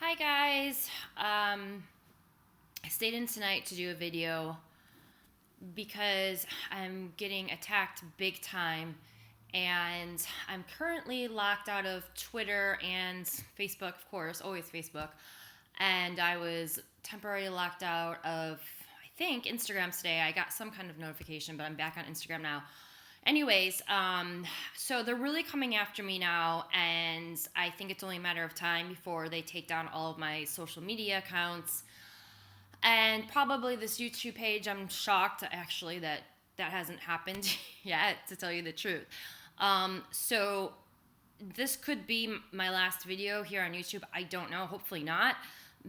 Hi guys. I stayed in tonight to do a video because I'm getting attacked big time, and I'm currently locked out of Twitter and Facebook, of course, always Facebook. And I was temporarily locked out of, I think, Instagram today. I got some kind of notification, but I'm back on Instagram now. Anyways, so they're really coming after me now, and I think it's only a matter of time before they take down all of my social media accounts and probably this YouTube page. I'm shocked actually that hasn't happened yet, to tell you the truth. So this could be my last video here on YouTube. I don't know, hopefully not,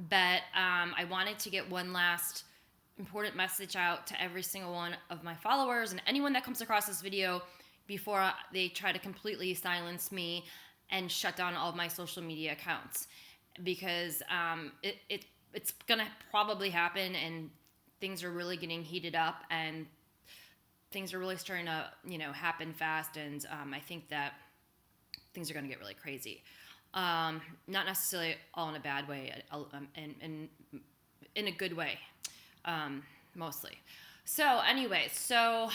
but I wanted to get one last important message out to every single one of my followers and anyone that comes across this video before they try to completely silence me and shut down all of my social media accounts, because it's gonna probably happen, and things are really getting heated up, and things are really starting to happen fast, and I think that things are gonna get really crazy. Not necessarily all in a bad way, and in a good way. Mostly. So anyways, all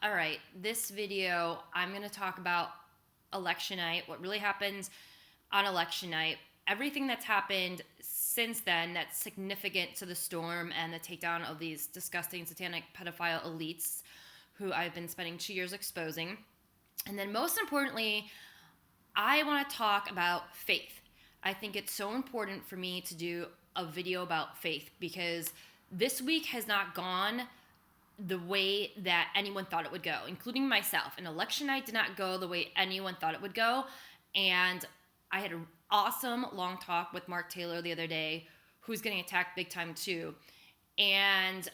right, this video, I'm going to talk about election night, what really happened on election night, everything that's happened since then that's significant to the storm and the takedown of these disgusting satanic pedophile elites who I've been spending 2 years exposing. And then most importantly, I want to talk about faith. I think it's so important for me to do a video about faith, because this week has not gone the way that anyone thought it would go, including myself. And election night did not go the way anyone thought it would go. And I had an awesome long talk with Mark Taylor the other day, who's getting attacked big time too. And,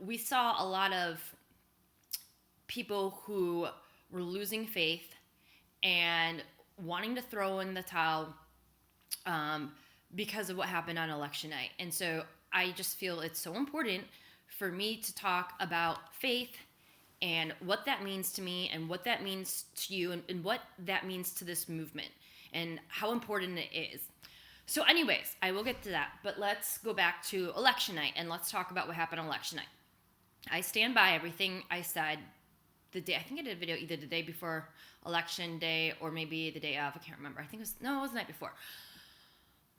we saw a lot of people who were losing faith and wanting to throw in the towel because of what happened on election night. And so I just feel it's so important for me to talk about faith and what that means to me and what that means to you, and what that means to this movement and how important it is. So anyways, I will get to that, but let's go back to election night and let's talk about what happened on election night. I stand by everything I said the day. I think I did a video either the day before election day or maybe the day of. I can't remember. It was the night before.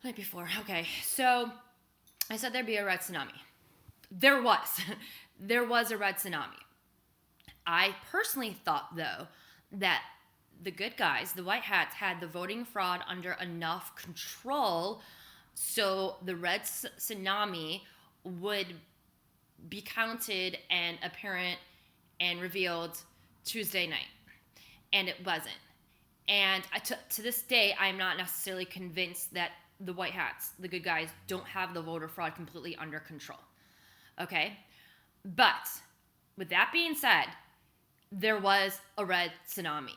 Night before. Okay. So I said there'd be a red tsunami. There was. There was a red tsunami. I personally thought, though, that the good guys, the white hats, had the voting fraud under enough control so the red tsunami would be counted and apparent and revealed Tuesday night. And it wasn't. And to this day, I'm not necessarily convinced that the white hats, the good guys, don't have the voter fraud completely under control. Okay? But with that being said, there was a red tsunami.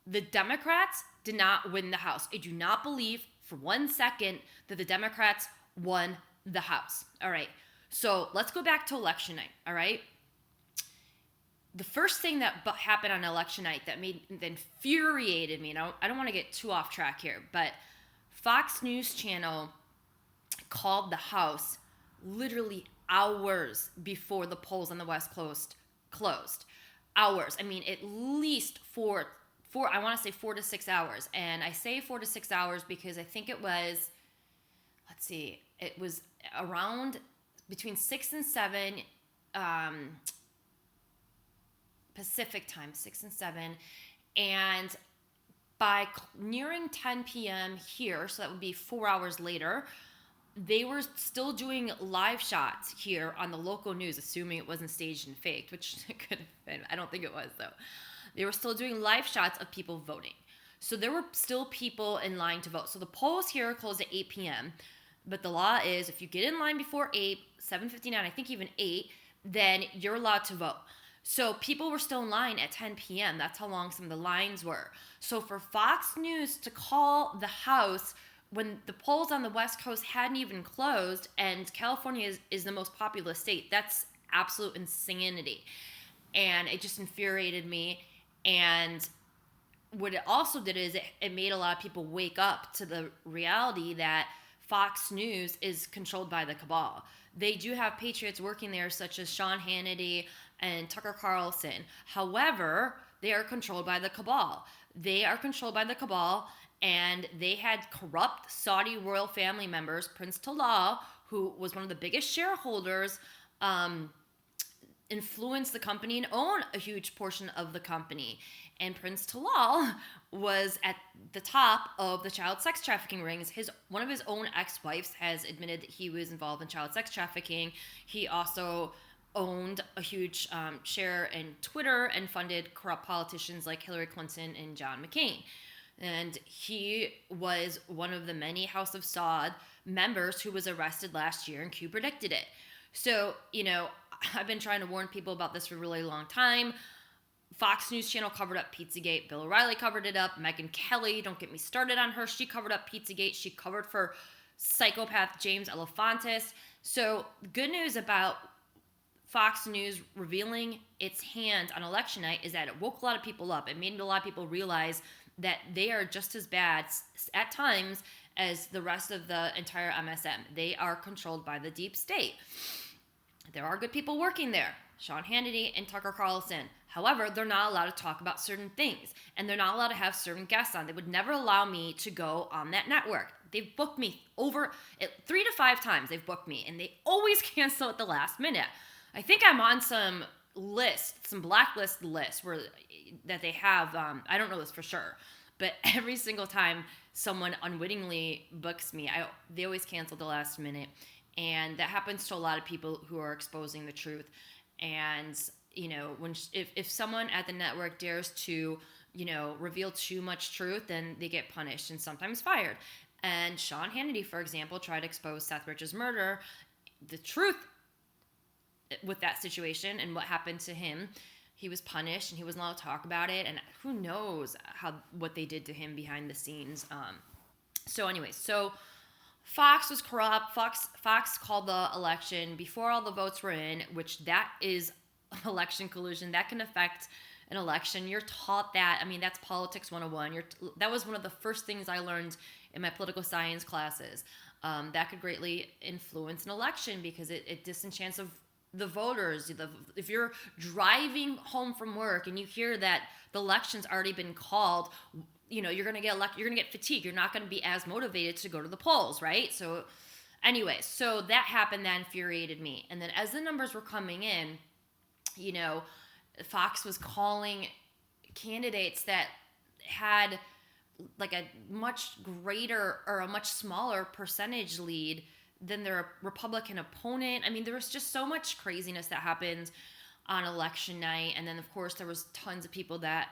The Democrats did not win the House. I do not believe for 1 second that the Democrats won the House. All right. So let's go back to election night. All right. The first thing that happened on election night that infuriated me, and I don't want to get too off track here, but Fox News Channel called the House literally hours before the polls on the West Coast closed. Hours. I mean, at least I want to say 4 to 6 hours. And I say 4 to 6 hours because I think it was, it was around between 6 and 7 Pacific time, 6 and 7. And by nearing 10 p.m. here, so that would be 4 hours later, they were still doing live shots here on the local news, assuming it wasn't staged and faked, which it could have been. I don't think it was, though. They were still doing live shots of people voting. So there were still people in line to vote. So the polls here closed at 8 p.m., but the law is if you get in line before 8, 7:59, I think even 8, then you're allowed to vote. So people were still in line at 10 p.m. That's how long some of the lines were. So for Fox News to call the House when the polls on the West Coast hadn't even closed, and California is the most populous state, that's absolute insanity. And it just infuriated me. And what it also did is it made a lot of people wake up to the reality that Fox News is controlled by the cabal. They do have patriots working there, such as Sean Hannity and Tucker Carlson. However, they are controlled by the cabal. They are controlled by the cabal, and they had corrupt Saudi royal family members. Prince Talal, who was one of the biggest shareholders, influence the company and own a huge portion of the company. And Prince Talal was at the top of the child sex trafficking rings. One of his own ex-wives has admitted that he was involved in child sex trafficking. He also owned a huge share in Twitter and funded corrupt politicians like Hillary Clinton and John McCain. And he was one of the many House of Saud members who was arrested last year, and Q predicted it. So, I've been trying to warn people about this for a really long time. Fox News Channel covered up Pizzagate. Bill O'Reilly covered it up. Megyn Kelly, don't get me started on her. She covered up Pizzagate. She covered for psychopath James Elefantis. So, good news about Fox News revealing its hand on election night is that it woke a lot of people up. It made a lot of people realize that they are just as bad at times as the rest of the entire MSM. They are controlled by the deep state. There are good people working there, Sean Hannity and Tucker Carlson. However, they're not allowed to talk about certain things, and they're not allowed to have certain guests on. They would never allow me to go on that network. They've booked me over 3 to 5 times. They've booked me, and they always cancel at the last minute. I think I'm on some blacklist lists that they have. I don't know this for sure, but every single time someone unwittingly books me, they always cancel at the last minute. And that happens to a lot of people who are exposing the truth. And, if someone at the network dares to, reveal too much truth, then they get punished and sometimes fired. And Sean Hannity, for example, tried to expose Seth Rich's murder. The truth with that situation and what happened to him, he was punished and he wasn't allowed to talk about it. And who knows what they did to him behind the scenes. So Fox was corrupt. Fox called the election before all the votes were in, which that is election collusion. That can affect an election. You're taught that. I mean, that's politics 101. That was one of the first things I learned in my political science classes. That could greatly influence an election because it disenchants of the voters. If you're driving home from work and you hear that the election's already been called, you're gonna get fatigued. You're not gonna be as motivated to go to the polls, right? So, anyway, so that happened. That infuriated me. And then as the numbers were coming in, Fox was calling candidates that had like a much greater or a much smaller percentage lead than their Republican opponent. I mean, there was just so much craziness that happened on election night. And then, of course, there was tons of people that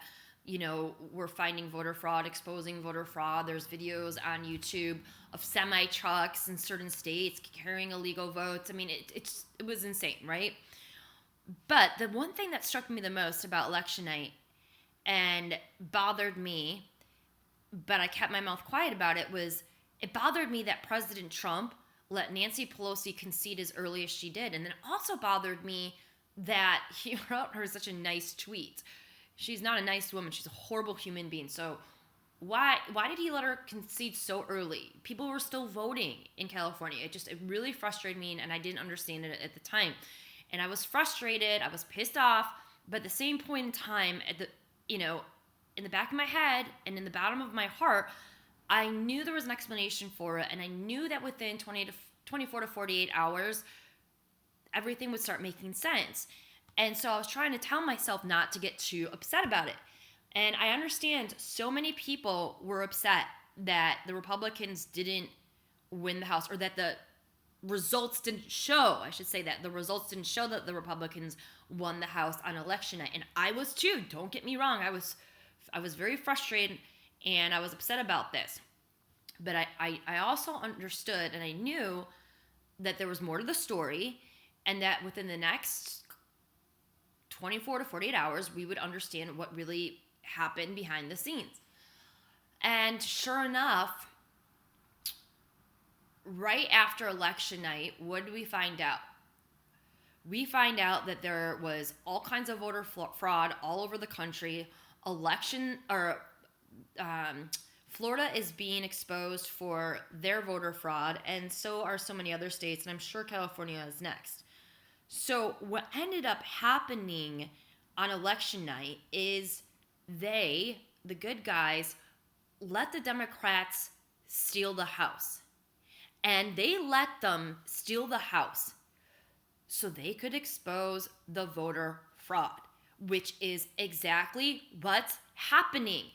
were finding voter fraud, exposing voter fraud. There's videos on YouTube of semi trucks in certain states carrying illegal votes. I mean, it was insane, right? But the one thing that struck me the most about election night and bothered me, but I kept my mouth quiet about it, was it bothered me that President Trump let Nancy Pelosi concede as early as she did. And then it also bothered me that he wrote her such a nice tweet. She's not a nice woman. She's a horrible human being. So why did he let her concede so early? People were still voting in California. It really frustrated me, and I didn't understand it at the time. And I was frustrated. I was pissed off. But at the same point in time, in the back of my head and in the bottom of my heart, I knew there was an explanation for it. And I knew that within 24 to 48 hours, everything would start making sense. And so I was trying to tell myself not to get too upset about it. And I understand so many people were upset that the Republicans didn't win the House, or that the results didn't show. I should say that the results didn't show that the Republicans won the House on election night. And I was too. Don't get me wrong. I was very frustrated and I was upset about this. But I also understood and I knew that there was more to the story, and that within the next 24 to 48 hours, we would understand what really happened behind the scenes. And sure enough, right after election night, what did we find out? We find out that there was all kinds of voter fraud all over the country. Florida is being exposed for their voter fraud, and so are so many other states, and I'm sure California is next. So what ended up happening on election night is the good guys, let the Democrats steal the House. And they let them steal the House so they could expose the voter fraud, which is exactly what's happening.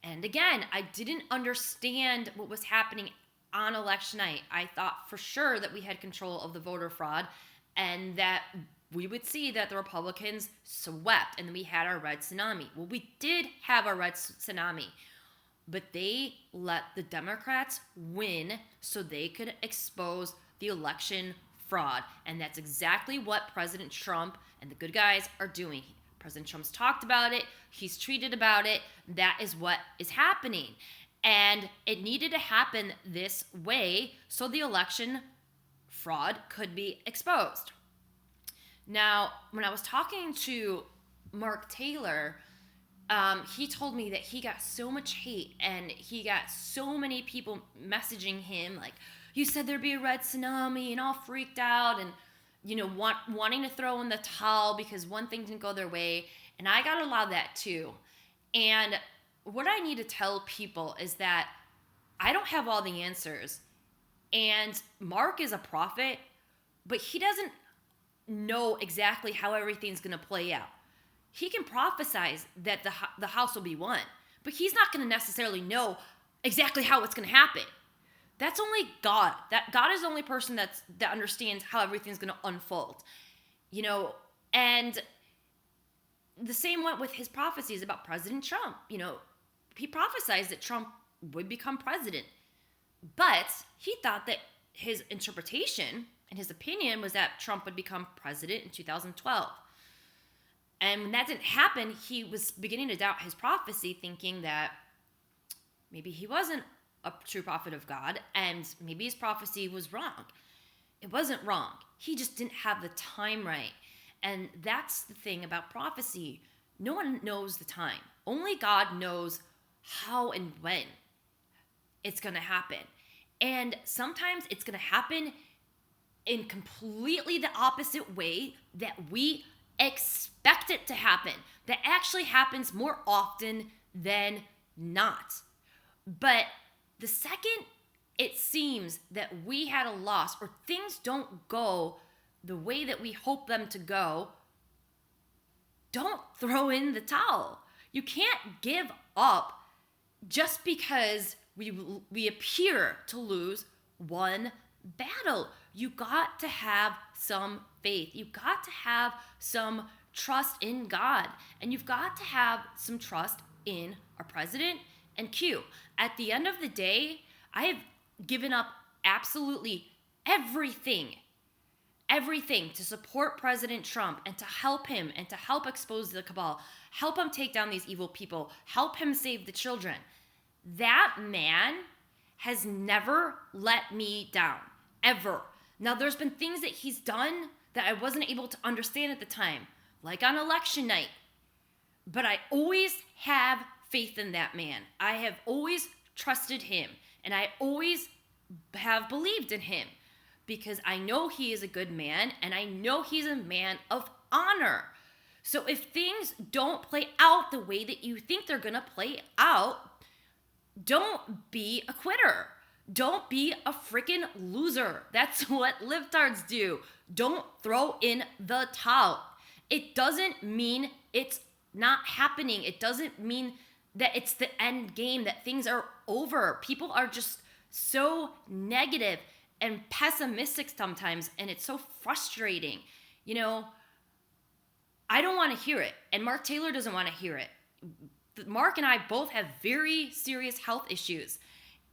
And again, I didn't understand what was happening on election night. I thought for sure that we had control of the voter fraud and that we would see that the Republicans swept and we had our red tsunami. Well, we did have our red tsunami, but they let the Democrats win so they could expose the election fraud. And that's exactly what President Trump and the good guys are doing. President Trump's talked about it. He's tweeted about it. That is what is happening. And it needed to happen this way so the election fraud could be exposed. Now, when I was talking to Mark Taylor, he told me that he got so much hate and he got so many people messaging him like, you said there'd be a red tsunami, and all freaked out and, wanting to throw in the towel because one thing didn't go their way. And I got a lot of that too. And what I need to tell people is that I don't have all the answers. And Mark is a prophet, but he doesn't know exactly how everything's going to play out. He can prophesize that the House will be won, but he's not going to necessarily know exactly how it's going to happen. That's only God. That God is the only person that understands how everything's going to unfold. And the same went with his prophecies about President Trump. He prophesied that Trump would become president, but he thought that his interpretation and his opinion was that Trump would become president in 2012. And when that didn't happen, he was beginning to doubt his prophecy, thinking that maybe he wasn't a true prophet of God, and maybe his prophecy was wrong. It wasn't wrong. He just didn't have the time right. And that's the thing about prophecy. No one knows the time. Only God knows how and when it's going to happen. And sometimes it's going to happen in completely the opposite way that we expect it to happen. That actually happens more often than not. But the second it seems that we had a loss or things don't go the way that we hope them to go, don't throw in the towel. You can't give up just because we appear to lose one battle. You got to have some faith. You got to have some trust in God. And you've got to have some trust in our president and Q. At the end of the day, I have given up absolutely everything to support President Trump and to help him and to help expose the cabal, help him take down these evil people, help him save the children. That man has never let me down, ever. Now, there's been things that he's done that I wasn't able to understand at the time, like on election night. But I always have faith in that man. I have always trusted him, and I always have believed in him because I know he is a good man, and I know he's a man of honor. So if things don't play out the way that you think they're going to play out, don't be a quitter. Don't be a freaking loser. That's what libtards do. Don't throw in the towel. It doesn't mean it's not happening. It doesn't mean that it's the end game, that things are over. People are just so negative and pessimistic sometimes, and it's so frustrating. I don't want to hear it, and Mark Taylor doesn't want to hear it. Mark and I both have very serious health issues,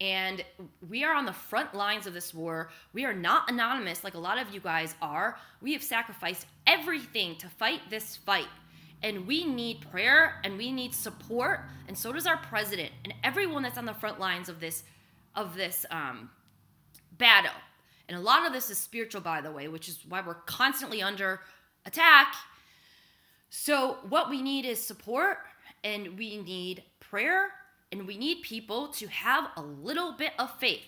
and we are on the front lines of this war. We are not anonymous like a lot of you guys are. We have sacrificed everything to fight this fight, and we need prayer and we need support, and so does our president and everyone that's on the front lines of this battle. And a lot of this is spiritual, by the way, which is why we're constantly under attack. So what we need is support, and we need prayer, And we need people to have a little bit of faith.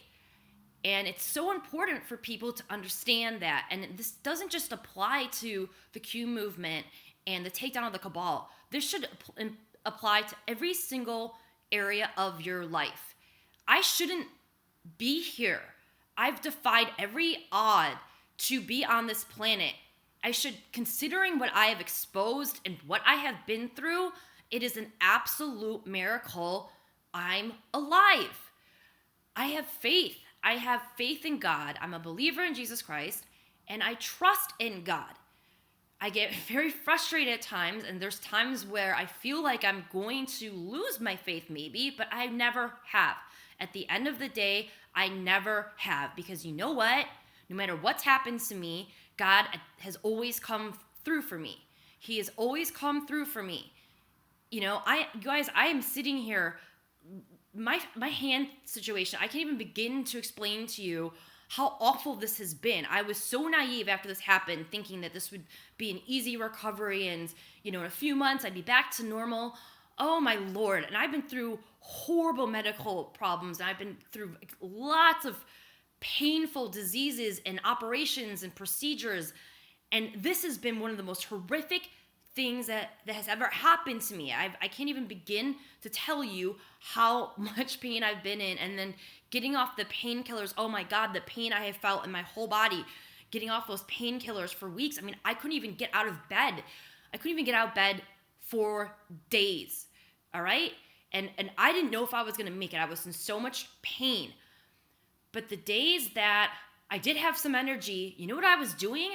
And it's so important for people to understand that. And this doesn't just apply to the Q movement and the takedown of the cabal. This should apply to every single area of your life. I shouldn't be here. I've defied every odd to be on this planet. I should, considering what I have exposed and what I have been through, it is an absolute miracle I'm alive. I have faith. I have faith in God. I'm a believer in Jesus Christ, and I trust in God. I get very frustrated at times, and there's times where I feel like I'm going to lose my faith maybe, but I never have. At the end of the day, I never have, because you know what? No matter what's happened to me, God has always come through for me. He has always come through for me. You know, I am sitting here, my hand situation, I can't even begin to explain to you how awful this has been. I was so naive after this happened, thinking that this would be an easy recovery and, you know, in a few months I'd be back to normal. Oh my Lord. And I've been through horrible medical problems. I've been through lots of painful diseases and operations and procedures. And this has been one of the most horrific things that has ever happened to me. I can't even begin to tell you how much pain I've been in. And then getting off the painkillers, oh my God, the pain I have felt in my whole body, getting off those painkillers for weeks. I mean, I couldn't even get out of bed. I couldn't even get out of bed for days, all right? And I didn't know if I was gonna make it. I was in so much pain. But the days that I did have some energy, you know what I was doing?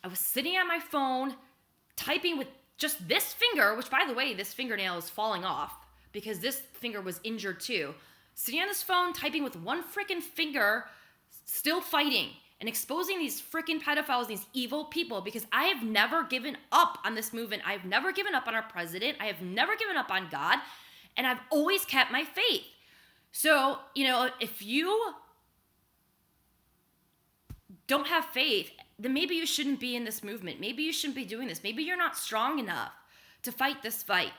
I was sitting on my phone, typing with just this finger, which by the way, this fingernail is falling off because this finger was injured too. Sitting on this phone, typing with one freaking finger, still fighting and exposing these freaking pedophiles, these evil people, because I have never given up on this movement. I have never given up on our president. I have never given up on God, and I've always kept my faith. So, you know, if you don't have faith, then maybe you shouldn't be in this movement. Maybe you shouldn't be doing this. Maybe you're not strong enough to fight this fight.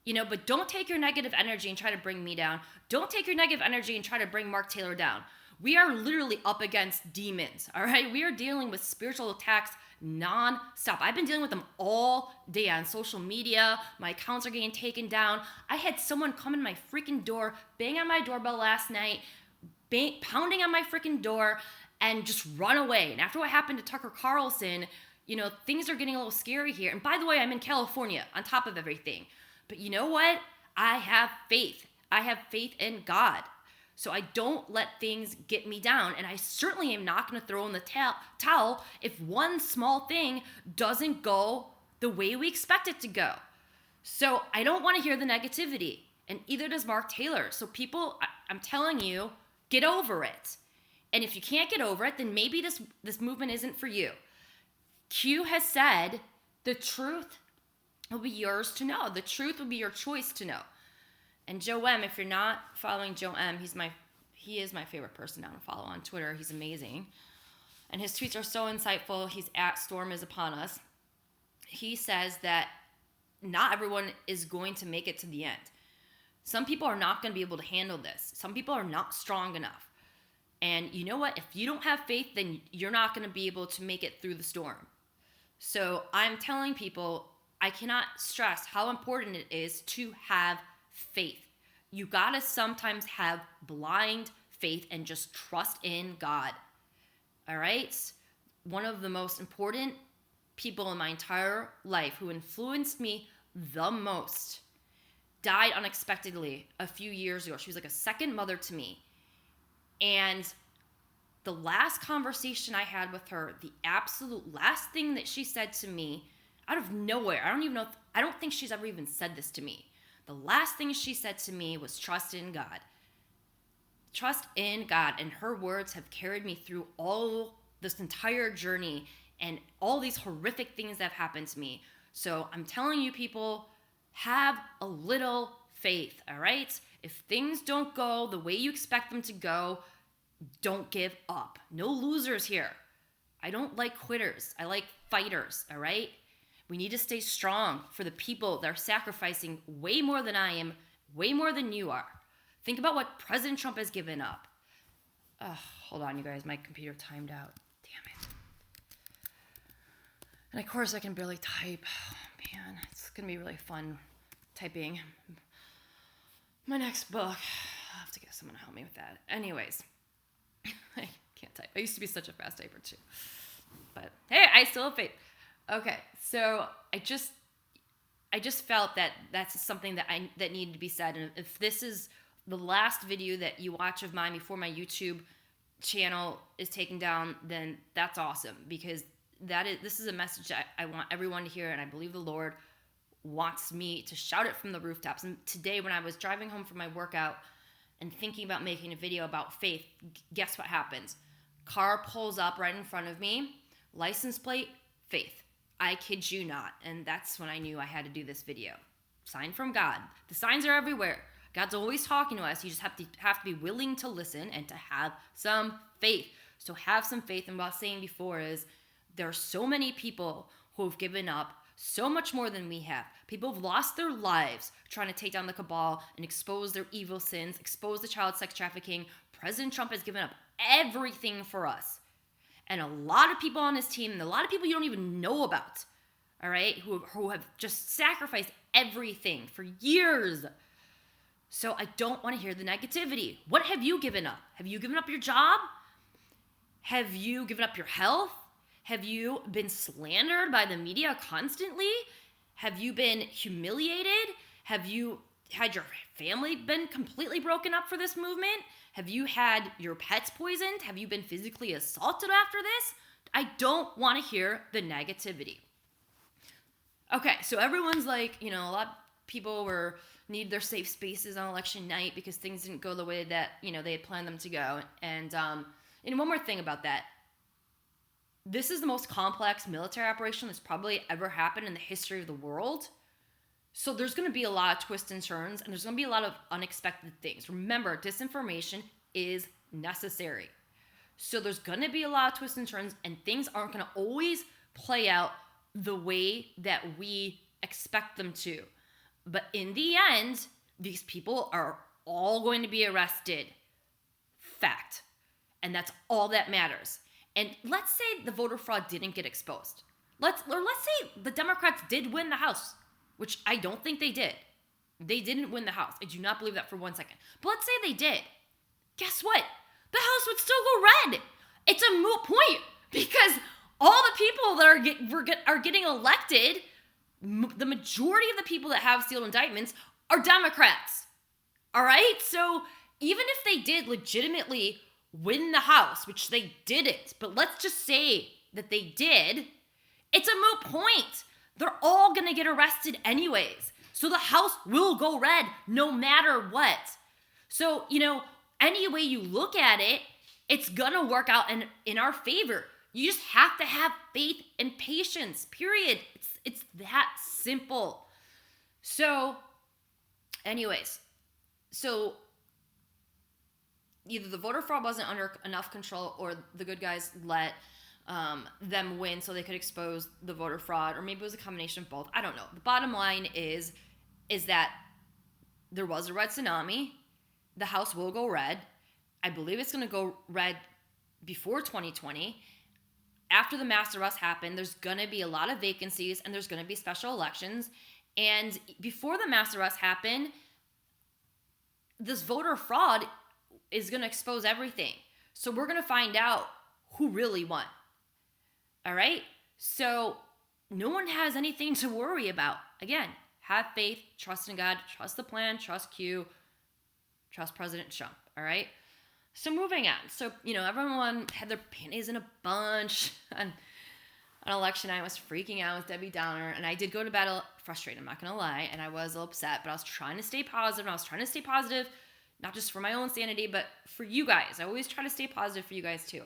You know, but don't take your negative energy and try to bring me down. Don't take your negative energy and try to bring Mark Taylor down. We are literally up against demons, all right? We are dealing with spiritual attacks non-stop. I've been dealing with them all day on social media. My accounts are getting taken down. I had someone come in my freaking door, bang on my doorbell last night, pounding on my freaking door, and just run away. And after what happened to Tucker Carlson, you know, things are getting a little scary here. And by the way, I'm in California on top of everything. But you know what? I have faith. I have faith in God. So I don't let things get me down. And I certainly am not going to throw in the towel if one small thing doesn't go the way we expect it to go. So I don't want to hear the negativity. And either does Mark Taylor. So people, I'm telling you, get over it. And if you can't get over it, then maybe this movement isn't for you. Q has said the truth will be yours to know. The truth will be your choice to know. And Joe M, if you're not following Joe M, he is my favorite person now to follow on Twitter. He's amazing. And his tweets are so insightful. He's at Storm is Upon Us. He says that not everyone is going to make it to the end. Some people are not going to be able to handle this. Some people are not strong enough. And you know what? If you don't have faith, then you're not going to be able to make it through the storm. So I'm telling people, I cannot stress how important it is to have faith. You got to sometimes have blind faith and just trust in God. All right? One of the most important people in my entire life who influenced me the most died unexpectedly a few years ago. She was like a second mother to me. And the last conversation I had with her, the absolute last thing that she said to me, out of nowhere, I don't think she's ever even said this to me. The last thing she said to me was trust in God. Trust in God. And her words have carried me through all this entire journey and all these horrific things that have happened to me. So I'm telling you people, have a little faith, all right? If things don't go the way you expect them to go, don't give up. No losers here. I don't like quitters. I like fighters, all right? We need to stay strong for the people that are sacrificing way more than I am way more than you are. Think about what President Trump has given up. Hold on, you guys. My computer timed out. Damn it. And of course, I can barely type. Oh, man, it's going to be really fun typing my next book. I'll have to get someone to help me with that. Anyways, I can't type. I used to be such a fast typer, too. But hey, I still have faith. Okay, so I just felt that that's something that needed to be said. And if this is the last video that you watch of mine before my YouTube channel is taken down, then that's awesome, because this is a message that I want everyone to hear, and I believe the Lord wants me to shout it from the rooftops. And today, when I was driving home from my workout and thinking about making a video about faith, guess what happens? Car pulls up right in front of me, license plate, faith. I kid you not. And that's when I knew I had to do this video. Sign from God. The signs are everywhere. God's always talking to us. You just have to be willing to listen and to have some faith. So have some faith. And what I was saying before is there are so many people who have given up so much more than we have. People have lost their lives trying to take down the cabal and expose their evil sins, expose the child sex trafficking. President Trump has given up everything for us. And a lot of people on his team, and a lot of people you don't even know about, all right, who have just sacrificed everything for years. So I don't want to hear the negativity. What have you given up? Have you given up your job? Have you given up your health? Have you been slandered by the media constantly? Have you been humiliated? Have you had your family been completely broken up for this movement? Have you had your pets poisoned? Have you been physically assaulted after this? I don't want to hear the negativity. Okay, so everyone's like, a lot of people need their safe spaces on election night because things didn't go the way that, they had planned them to go. And one more thing about that. This is the most complex military operation that's probably ever happened in the history of the world. So there's going to be a lot of twists and turns, and there's going to be a lot of unexpected things. Remember, disinformation is necessary. So there's going to be a lot of twists and turns, and things aren't going to always play out the way that we expect them to. But in the end, these people are all going to be arrested. Fact. And that's all that matters. And let's say the voter fraud didn't get exposed. Let's say the Democrats did win the House, which I don't think they did. They didn't win the House. I do not believe that for 1 second. But let's say they did. Guess what? The House would still go red. It's a moot point because all the people that are getting elected, the majority of the people that have sealed indictments are Democrats. All right? So even if they did legitimately win the House, which they didn't, but let's just say that they did, it's a moot point. They're all going to get arrested anyways. So the House will go red no matter what. So, any way you look at it, it's going to work out in our favor. You just have to have faith and patience, period. It's that simple. So, anyways, either the voter fraud wasn't under enough control or the good guys let them win so they could expose the voter fraud, or maybe it was a combination of both. I don't know. The bottom line is that there was a red tsunami. The House will go red. I believe it's going to go red before 2020. After the mass arrest happened, there's going to be a lot of vacancies and there's going to be special elections. And before the mass arrest happened, this voter fraud is going to expose everything. So we're going to find out who really won. All right? So no one has anything to worry about. Again, have faith, trust in God, trust the plan, trust Q, trust President Trump. All right? So moving on. So, everyone had their panties in a bunch on election night. I was freaking out with Debbie Downer. And I did go to bed frustrated, I'm not going to lie. And I was a little upset, but I was trying to stay positive. And I was trying to stay positive, not just for my own sanity, but for you guys. I always try to stay positive for you guys too.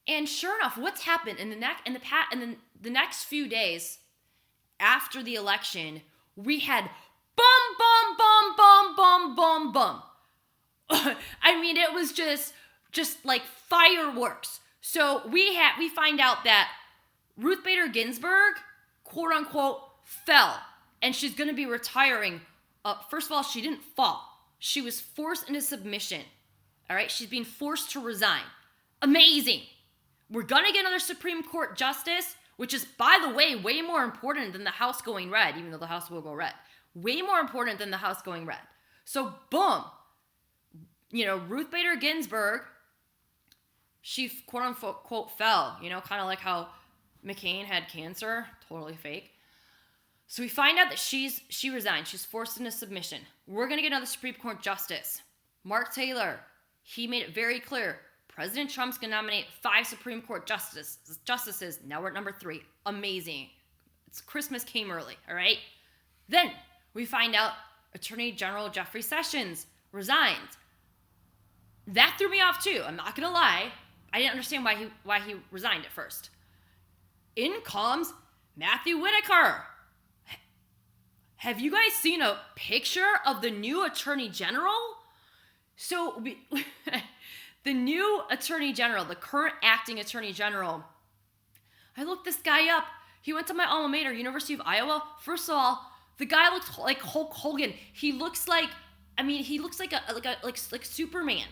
And sure enough, what's happened in the next few days after the election, we had bum, bum, bum, bum, bum, bum, bum. I mean, it was just like fireworks. So we find out that Ruth Bader Ginsburg, quote unquote, fell, and she's going to be retiring First of all, she didn't fall. She was forced into submission. All right, she's being forced to resign. Amazing. We're gonna get another Supreme Court justice, which is, by the way, way more important than the House going red, even though the House will go red. Way more important than the House going red. So, boom. Ruth Bader Ginsburg, she quote unquote fell, kind of like how McCain had cancer, totally fake. So we find out that she resigned. She's forced into submission. We're going to get another Supreme Court justice. Mark Taylor, he made it very clear. President Trump's going to nominate 5 Supreme Court justices. Now we're at number 3. Amazing. It's Christmas came early, all right? Then we find out Attorney General Jeffrey Sessions resigned. That threw me off too. I'm not going to lie. I didn't understand why he resigned at first. In comes Matthew Whitaker. Have you guys seen a picture of the new Attorney General? So the new Attorney General, the current acting Attorney General, I looked this guy up. He went to my alma mater, University of Iowa. First of all, the guy looks like Hulk Hogan. He looks like like Superman,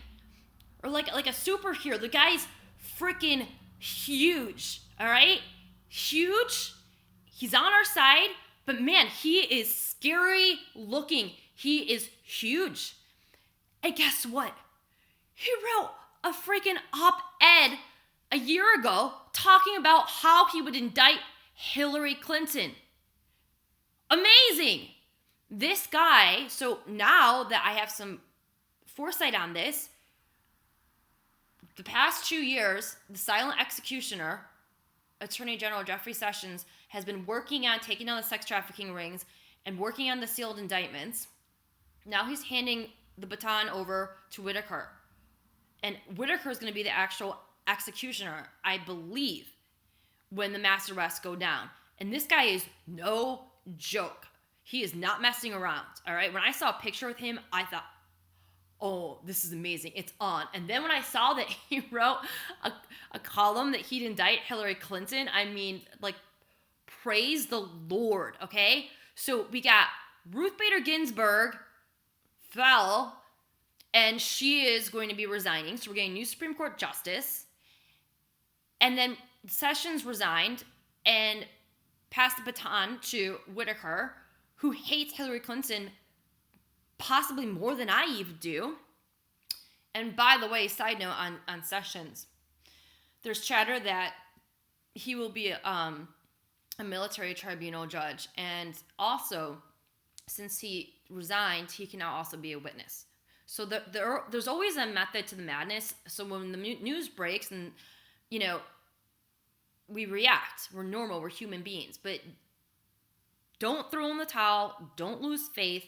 or like a superhero. The guy's freaking huge. All right, huge. He's on our side, but man, he is scary looking. He is huge. And guess what? He wrote a freaking op-ed a year ago talking about how he would indict Hillary Clinton. Amazing. This guy, so now that I have some foresight on this, the past 2 years, the silent executioner, Attorney General Jeffrey Sessions, has been working on taking down the sex trafficking rings and working on the sealed indictments. Now he's handing the baton over to Whitaker. And Whitaker is going to be the actual executioner, I believe, when the mass arrests go down. And this guy is no joke. He is not messing around, all right? When I saw a picture with him, I thought, oh, this is amazing. It's on. And then when I saw that he wrote a column that he'd indict Hillary Clinton, I mean, like, praise the Lord, okay? So we got Ruth Bader Ginsburg fell, and she is going to be resigning. So we're getting a new Supreme Court justice. And then Sessions resigned and passed the baton to Whitaker, who hates Hillary Clinton possibly more than I even do. And by the way, side note on Sessions, there's chatter that he will be a military tribunal judge. And also, since he resigned, he can now also be a witness. So there's always a method to the madness. So when the news breaks and, we react. We're normal. We're human beings. But don't throw in the towel. Don't lose faith,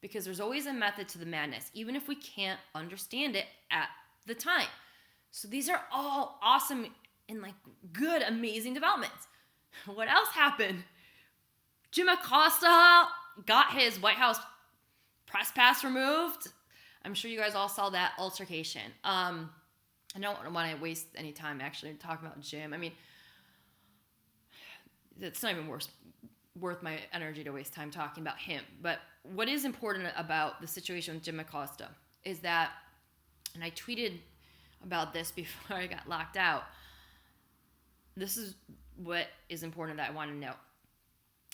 because there's always a method to the madness, even if we can't understand it at the time. So these are all awesome and good, amazing developments. What else happened? Jim Acosta got his White House press pass removed. I'm sure you guys all saw that altercation. I don't want to waste any time actually talking about Jim. I mean, it's not even worth my energy to waste time talking about him. But what is important about the situation with Jim Acosta is that, and I tweeted about this before I got locked out, this is what is important that I want to know.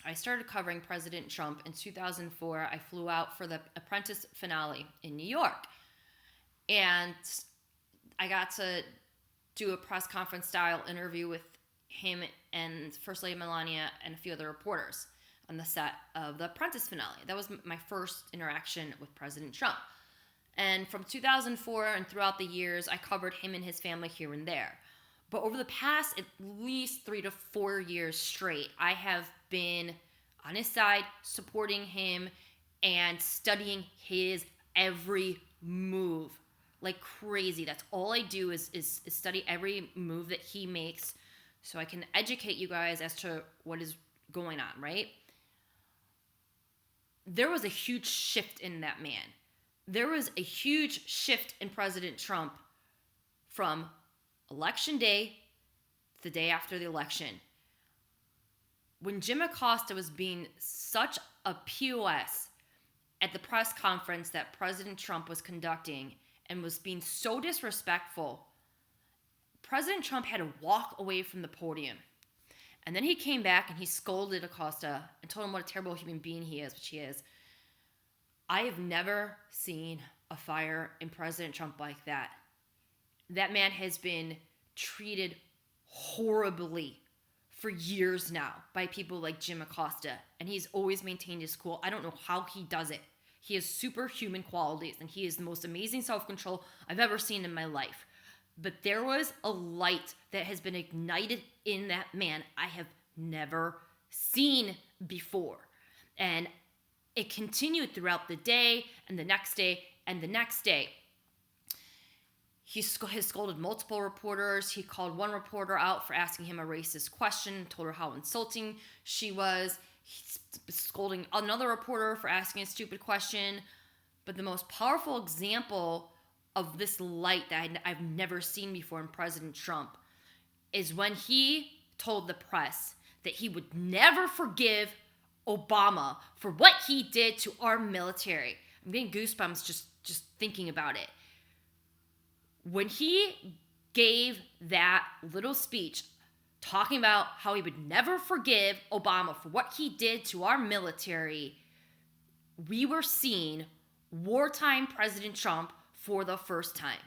I started covering President Trump in 2004. I flew out for the Apprentice finale in New York. And I got to do a press conference style interview with him and First Lady Melania and a few other reporters on the set of the Apprentice finale. That was my first interaction with President Trump. And from 2004 and throughout the years, I covered him and his family here and there. But over the past at least 3 to 4 years straight, I have been on his side, supporting him and studying his every move like crazy. That's all I do is study every move that he makes so I can educate you guys as to what is going on, right? There was a huge shift in that man. There was a huge shift in President Trump from election day to the day after the election. When Jim Acosta was being such a POS at the press conference that President Trump was conducting and was being so disrespectful, President Trump had to walk away from the podium. And then he came back and he scolded Acosta and told him what a terrible human being he is, which he is. I have never seen a fire in President Trump like that. That man has been treated horribly for years now by people like Jim Acosta, and he's always maintained his cool. I don't know how he does it. He has superhuman qualities, and he is the most amazing self-control I've ever seen in my life. But there was a light that has been ignited in that man I have never seen before. And it continued throughout the day and the next day and the next day. He has scolded multiple reporters. He called one reporter out for asking him a racist question, told her how insulting she was. He's scolding another reporter for asking a stupid question. But the most powerful example of this light that I've never seen before in President Trump is when he told the press that he would never forgive Obama for what he did to our military. I'm getting goosebumps just thinking about it. When he gave that little speech talking about how he would never forgive Obama for what he did to our military, we were seeing wartime President Trump for the first time.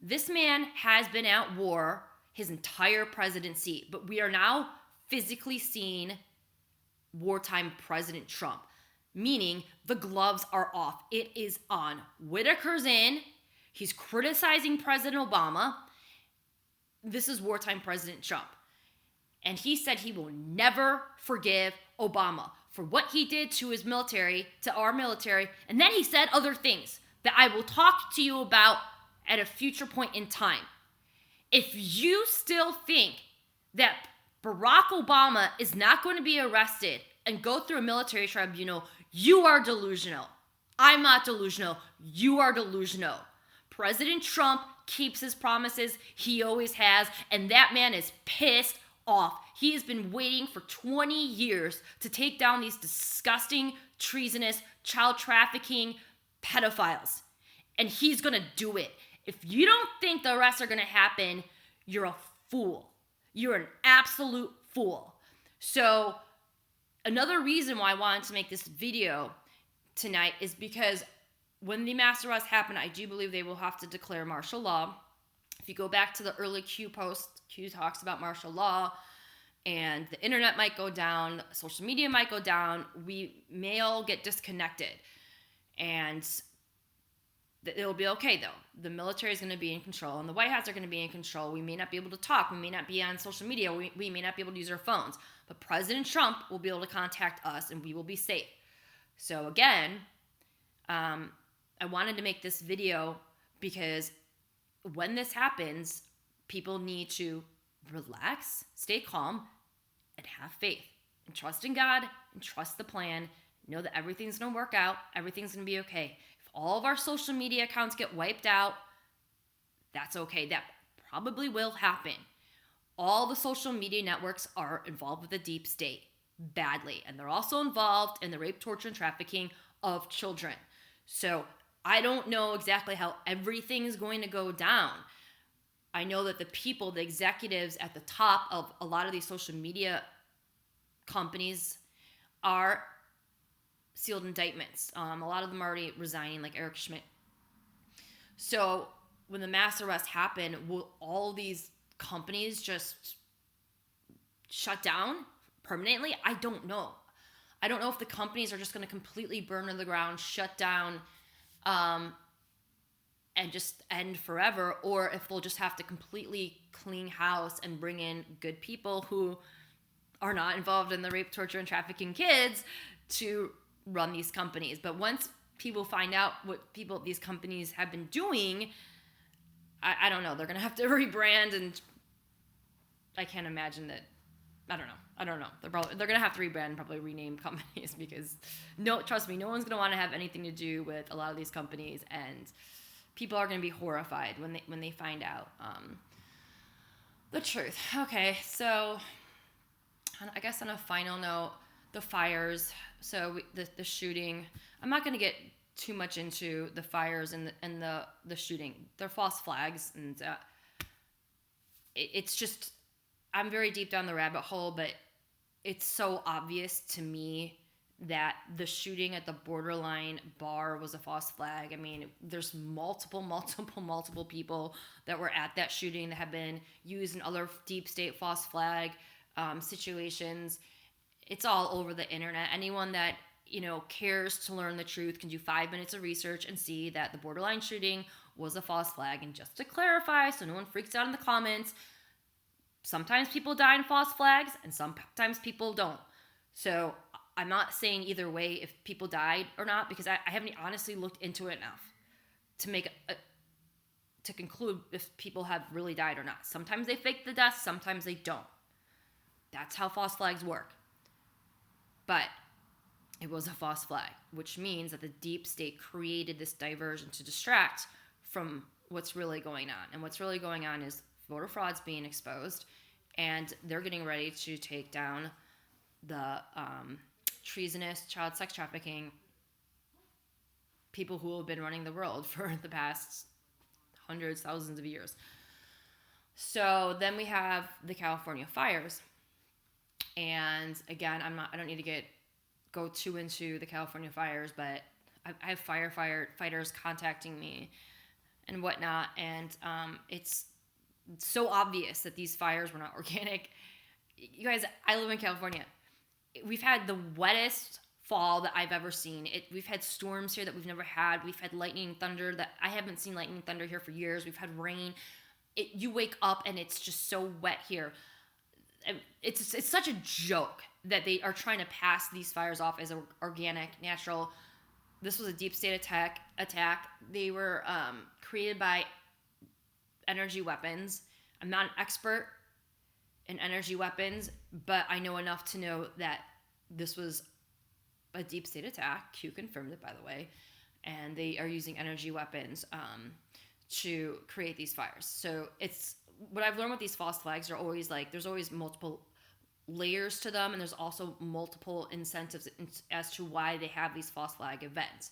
This man has been at war his entire presidency, but we are now physically seeing wartime President Trump, meaning the gloves are off. It is on. Whitaker's in. He's criticizing President Obama. This is wartime President Trump. And he said he will never forgive Obama for what he did to his military, to our military. And then he said other things that I will talk to you about at a future point in time. If you still think that Barack Obama is not going to be arrested and go through a military tribunal, you are delusional. I'm not delusional. You are delusional. President Trump keeps his promises. He always has. And that man is pissed off. He has been waiting for 20 years to take down these disgusting, treasonous, child trafficking pedophiles. And he's going to do it. If you don't think the arrests are going to happen, you're a fool. You're an absolute fool. So another reason why I wanted to make this video tonight is because when the mass arrests happen, I do believe they will have to declare martial law. If you go back to the early Q post, Q talks about martial law, and the internet might go down, social media might go down, we may all get disconnected. And it'll be okay, though. The military is going to be in control, and the White Hats are going to be in control. We may not be able to talk. We may not be on social media. We may not be able to use our phones. But President Trump will be able to contact us, and we will be safe. So, again, I wanted to make this video because when this happens, people need to relax, stay calm, and have faith. And trust in God, and trust the plan. Know that everything's going to work out. Everything's going to be okay. If all of our social media accounts get wiped out, that's okay. That probably will happen. All the social media networks are involved with the deep state badly. And they're also involved in the rape, torture, and trafficking of children. So I don't know exactly how everything is going to go down. I know that the people, the executives at the top of a lot of these social media companies are sealed indictments. A lot of them are already resigning, like Eric Schmidt. So when the mass arrests happen, will all these companies just shut down permanently? I don't know. I don't know if the companies are just going to completely burn to the ground, shut down, and just end forever, or if they'll just have to completely clean house and bring in good people who are not involved in the rape, torture, and trafficking kids to run these companies. But once people find out what these companies have been doing, I don't know. They're going to have to rebrand, and I can't imagine that. I don't know. They're going to have to rebrand and probably rename companies because trust me, no one's going to want to have anything to do with a lot of these companies, and people are going to be horrified when they find out the truth. Okay, so I guess on a final note, the fires. So the shooting. I'm not going to get too much into the fires and the shooting. They're false flags, and it's just, I'm very deep down the rabbit hole, but it's so obvious to me that the shooting at the Borderline bar was a false flag. I mean, there's multiple people that were at that shooting that have been used in other deep state false flag situations. It's all over the internet. Anyone that, cares to learn the truth can do 5 minutes of research and see that the Borderline shooting was a false flag. And just to clarify, so no one freaks out in the comments, sometimes people die in false flags and sometimes people don't. So I'm not saying either way if people died or not, because I haven't honestly looked into it enough to make to conclude if people have really died or not. Sometimes they fake the death, sometimes they don't. That's how false flags work. But it was a false flag, which means that the deep state created this diversion to distract from what's really going on. And what's really going on is voter fraud's being exposed, and they're getting ready to take down the treasonous child sex trafficking people who have been running the world for the past hundreds, thousands of years. So then we have the California fires. And again, I don't need to go too into the California fires, but I have firefighters contacting me and whatnot. And it's so obvious that these fires were not organic. You guys, I live in California. We've had the wettest fall that I've ever seen. We've had storms here that we've never had. We've had lightning and thunder that I haven't seen lightning and thunder here for years. We've had rain. You wake up and it's just so wet here. It's such a joke that they are trying to pass these fires off as organic, natural. This was a deep state attack. They were created by energy weapons. I'm not an expert in energy weapons, but I know enough to know that this was a deep state attack. Q confirmed it, by the way. And they are using energy weapons to create these fires. So it's what I've learned with these false flags are always like, there's always multiple layers to them, and there's also multiple incentives as to why they have these false flag events.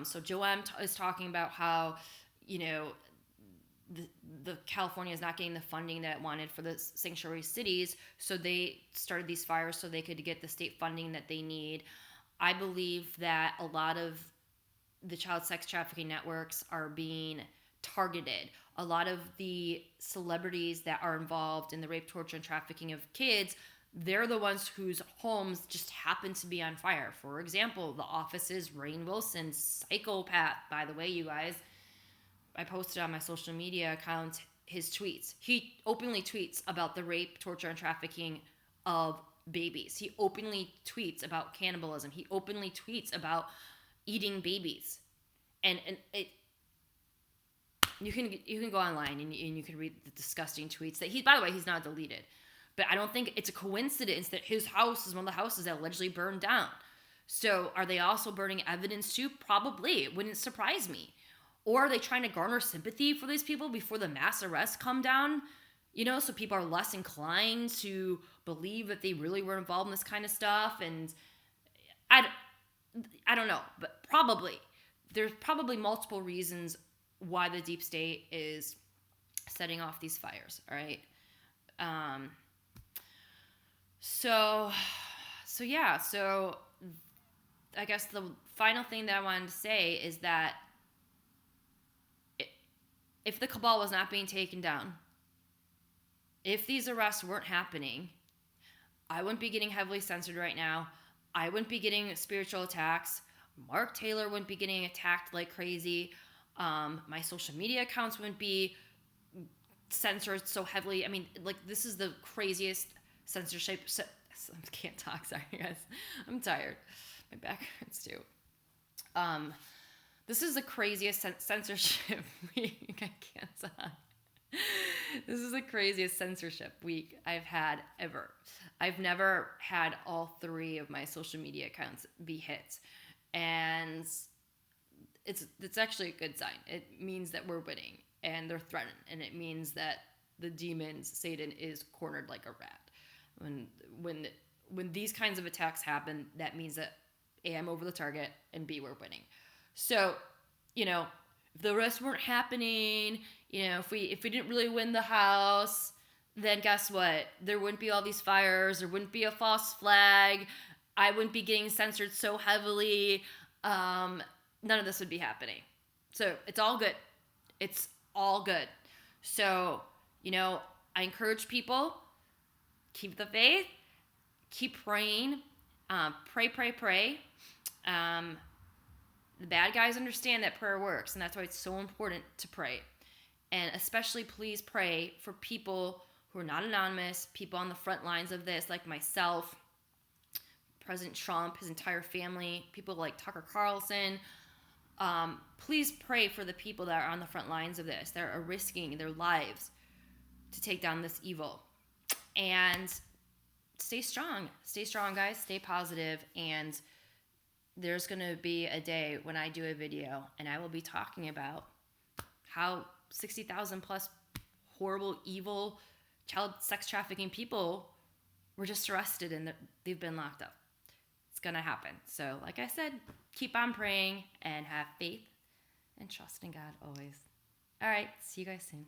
So Joanne is talking about how, the California is not getting the funding that it wanted for the sanctuary cities, so they started these fires so they could get the state funding that they need. I believe that a lot of the child sex trafficking networks are being targeted. A lot of the celebrities that are involved in the rape, torture, and trafficking of kids, they're the ones whose homes just happen to be on fire. For example, The Office's Rainn Wilson, psychopath, by the way, you guys. I posted on my social media account his tweets. He openly tweets about the rape, torture, and trafficking of babies. He openly tweets about cannibalism. He openly tweets about eating babies. And it, you can go online and you can read the disgusting tweets that by the way, he's not deleted. But I don't think it's a coincidence that his house is one of the houses that allegedly burned down. So are they also burning evidence too? Probably. It wouldn't surprise me. Or are they trying to garner sympathy for these people before the mass arrests come down? So people are less inclined to believe that they really were involved in this kind of stuff. And I don't know, but probably. There's probably multiple reasons why the deep state is setting off these fires, all right? So I guess the final thing that I wanted to say is that if the cabal was not being taken down, if these arrests weren't happening, I wouldn't be getting heavily censored right now. I wouldn't be getting spiritual attacks. Mark Taylor wouldn't be getting attacked like crazy. My social media accounts wouldn't be censored so heavily. I mean, like, this is the craziest censorship. I can't talk, sorry guys. I'm tired. My back hurts too. This is the craziest censorship week. I can't talk. This is the craziest censorship week I've had ever. I've never had all 3 of my social media accounts be hit. And it's actually a good sign. It means that we're winning and they're threatened. And it means that the demons, Satan, is cornered like a rat. when these kinds of attacks happen, that means that A, I'm over the target, and B, we're winning. So, you know, if the rest weren't happening, you know, if we didn't really win the House, then guess what? There wouldn't be all these fires. There wouldn't be a false flag. I wouldn't be getting censored so heavily. None of this would be happening. So it's all good. It's all good. So, you know, I encourage people, keep the faith, keep praying, pray. The bad guys understand that prayer works, and that's why it's so important to pray. And especially please pray for people who are not anonymous, people on the front lines of this, like myself, President Trump, his entire family, people like Tucker Carlson. Please pray for the people that are on the front lines of this, that are risking their lives to take down this evil. And stay strong. Stay strong, guys. Stay positive. And there's going to be a day when I do a video and I will be talking about how 60,000 plus horrible, evil, child sex trafficking people were just arrested and they've been locked up. It's going to happen. So, like I said, keep on praying and have faith and trust in God always. All right. See you guys soon.